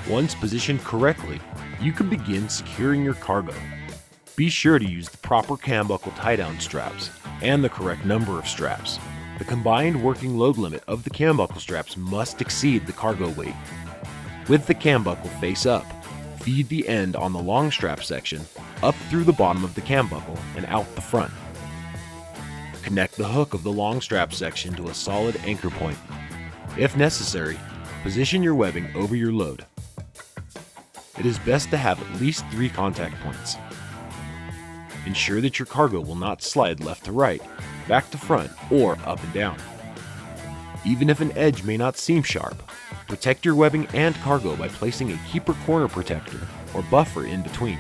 Once positioned correctly, you can begin securing your cargo. Be sure to use the proper cam buckle tie-down straps and the correct number of straps. The combined working load limit of the cam buckle straps must exceed the cargo weight. With the cam buckle face up, feed the end on the long strap section up through the bottom of the cam buckle and out the front. Connect the hook of the long strap section to a solid anchor point. If necessary, position your webbing over your load. It is best to have at least 3 contact points. Ensure that your cargo will not slide left to right, back to front, or up and down. Even if an edge may not seem sharp, protect your webbing and cargo by placing a keeper corner protector or buffer in between.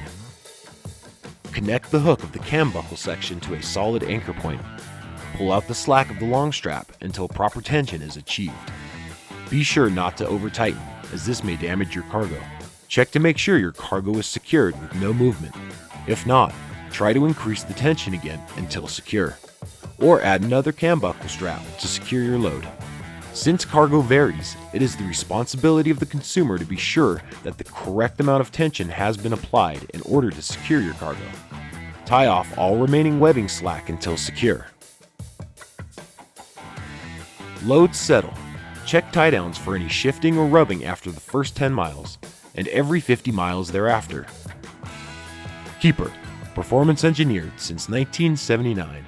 Connect the hook of the cam buckle section to a solid anchor point. Pull out the slack of the long strap until proper tension is achieved. Be sure not to over-tighten, as this may damage your cargo. Check to make sure your cargo is secured with no movement. If not, try to increase the tension again until secure, or add another cam buckle strap to secure your load. Since cargo varies, it is the responsibility of the consumer to be sure that the correct amount of tension has been applied in order to secure your cargo. Tie off all remaining webbing slack until secure. Loads settle. Check tie downs for any shifting or rubbing after the first 10 miles, and every 50 miles thereafter. Keeper, performance engineered since 1979.